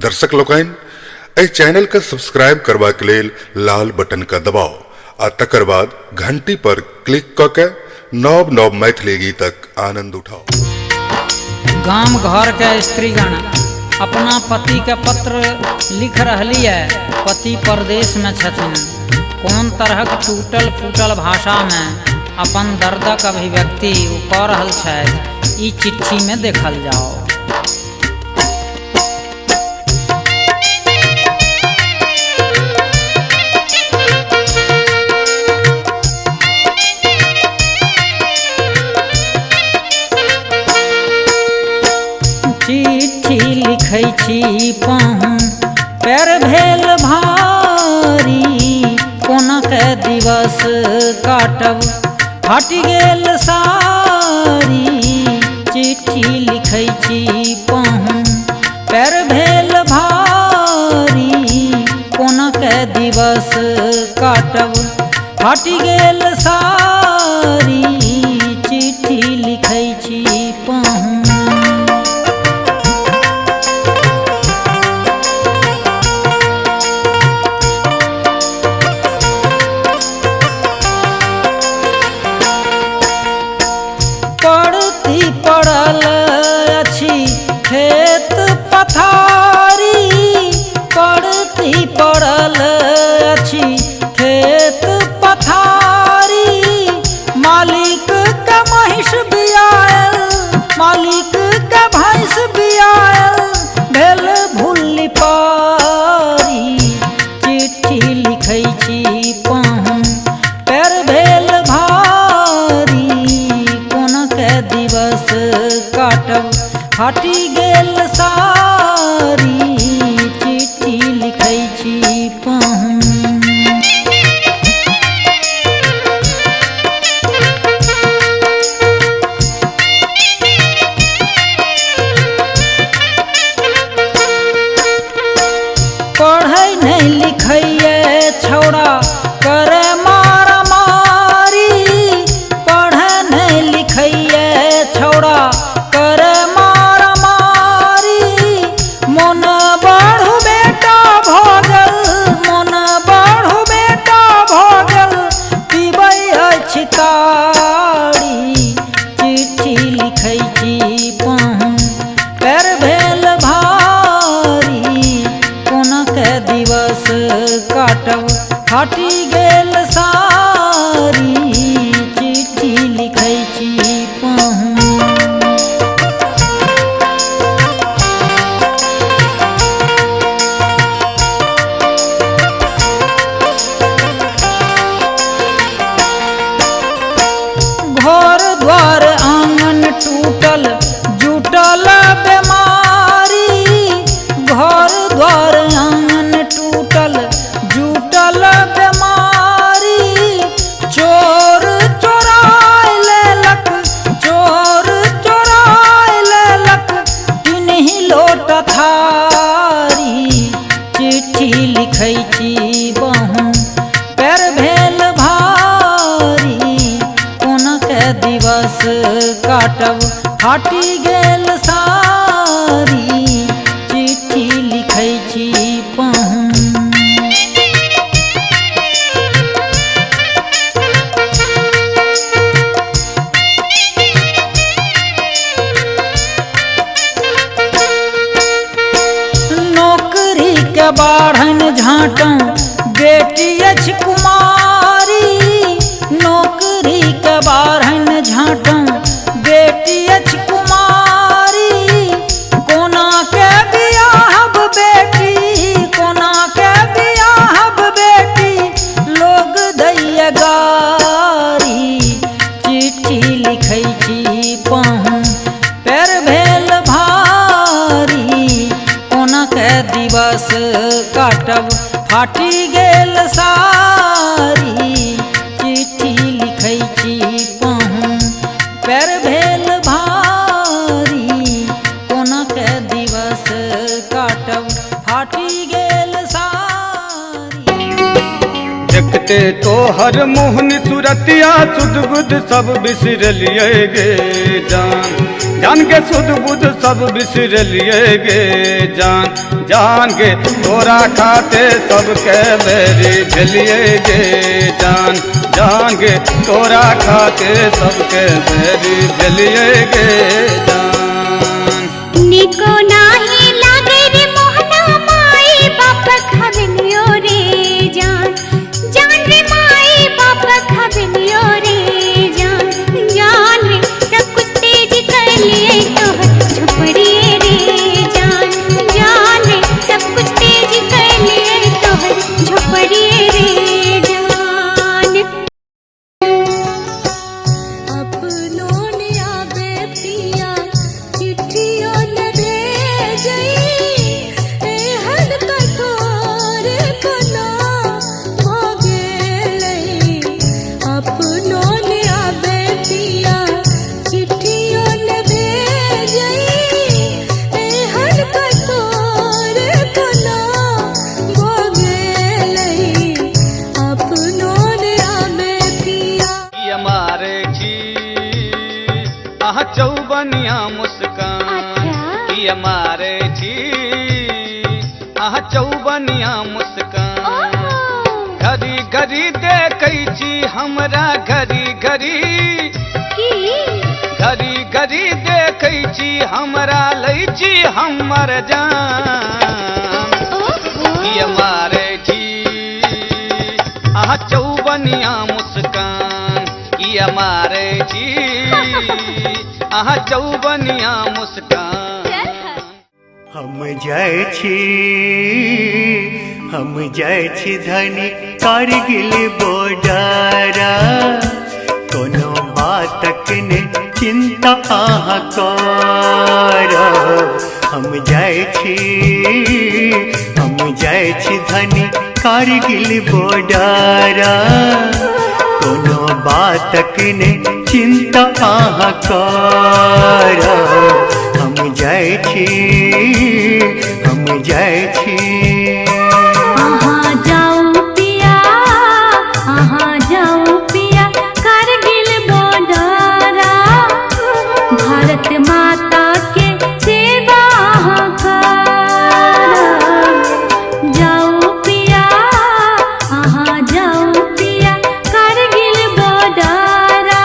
दर्शक लोकन चैनल का सब्सक्राइब करवा के लेल लाल बटन का दबाओ आ तकर बाद घंटी पर क्लिक करके नव नव मैथिली गीतक आनंद उठाओ। गांव घर के स्त्रीगण अपना पति के पत्र लिख रही है। पति परदेश में छथिन। कौन तरह टूटल फूटल भाषा में अपन दर्दक अभिव्यक्ति कह रहल छथि, ई चिट्ठी में देखल जाओ। चिट्ठी लिखै छी पाहु पैर भेल भारी, कोना के दिवस काटब फाटि गेल सारी। चिट्ठी लिखै छी पाहु पैर भेल भारी, कोना के दिवस काटब फाटि गेल सारी। चिट्ठी लिखै छी पाहु पड़ल अछि खेत पथारी, पड़ती पड़ल अछि खेत पथारी। मालिक के महिष बियायल, मालिक के भैंस बियायल, भेल भूली पारी। चिट्ठी लिखै छी पाहु पैर भेल भारी, कोना के दिवस काटब फाटि गेल सारी। चिट्ठी लिखै छी पाहु पढ़ै नहीं लिखैए छौड़ा करे मारा मारी। पढ़ै नहीं लिखैए छौड़ा करे मारा मारी। मन बढ़ू बेटा भगल, मन बढ़ू बेटा भगल, पीबै अछि तारी। चिट्ठी लिखै छी पाहु पैर भेल भारी, कोना के दिवस काटब फाटि गेल सारी। चिट्ठी लिखै छी पाहु घर द्वार आंगन टूटल जुटल बेमारी। घर द्वार आंगन टूटल जुटल बेमारी। चोर चोराय लेलक, चोर चोराय लेलक, तिन्ही लोट थारी। चिट्ठी लिखै छी पाहु पैर भेल भारी, कोना के दिवस काटब फाटि गेल सारी। चिट्ठी लिखै छी पाहु नौकरी के बाढ़न झाँटौ बेटी अछि कुमारी। नौकरी के बाढ़न झाँटौ बेटी अछि कुमारी। कोना के बियाहब बेटी, कोना के बियाहब बेटी, लोग दैये गारी। चिट्ठी लिखै छी पाहु पैर भेल भारी, कोना के दिवस काटब फाटि गेल सारी। चिट्ठी लिखै छी पाहु पैर भेल भारी, कोना के दिवस काटब फाटि गेल सारी। देखते तोहर मोहन सुरतिया सुध बुध सब बिसरलिए गे जान। जान के सुध बुध सब बिसर लिए गे जान जान के तोरा खाते सबके बेरी झलिए गे जान जान के तोरा खाते सबके बेरी झलिए गे जान निको नाही लागे रे मोहना माई बाप खबलियो रे जान जान रे माई बाप खबलियो रे जान जान रे सब कुछ तेज कर लिए तोहर झोपड़िए रे जान जान रे सब कुछ तेज कर लिए तोहर झोपड़िए रे जान अपनों ने आवे पिया चिट्ठियों ने भेजई एहन कठोर बना भोगेलई अपनों ने आवे पिया चिट्ठियों ने भेजई एहन कठोर बना भोगेलई अपनों ने आवे पिया हमारे जी आह चौबनिया मुस्कान की हमारे जी आह चौबनिया मुस्कान घड़ी घड़ी देखै छी हमरा घड़ी घड़ी घड़ी घड़ी देखै छी हमरा लै छी हमर जान की हमारे जी आह चौबनिया मुस्कान की हमारे जी आह चौबनिया मुस्कान हम जाइ छी धनी कारगिल बॉर्डरा कोनो बातक ने चिंता अहाँ करब हम जाइ छी धनी कारगिल बॉर्डरा कोनो बातक ने चिंता अहाँ करब हम जाइ छी आहा जाओ पिया कारगिल बॉर्डरा भारत माता के सेवा करब जाओ पिया कारगिल बॉर्डरा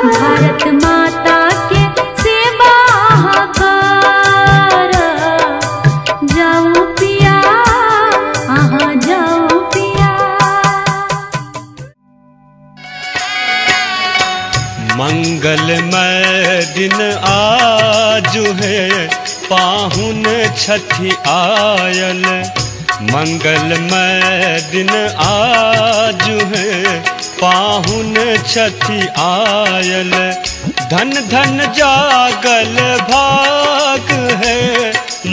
भारत माता के सेवा करब जाओ पिया जाओ पिया मंगलमय दिन आज है पाहुन छठी आयल मंगलमय दिन आज है पाहुन छठी आयल धन धन जागल भाग है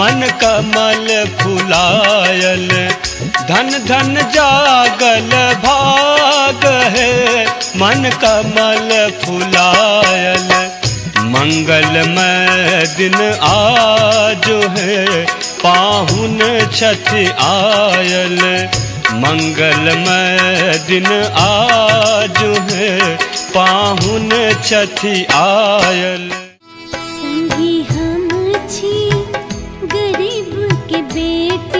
मन कमल फुलायल धन धन जागल भाग है मन कमल फुलायल मंगलमय दिन आज है पाहुन छठी आयल मंगलमय दिन आज है पाहुन छठी आयल संगी हम छी गरीब के बेटा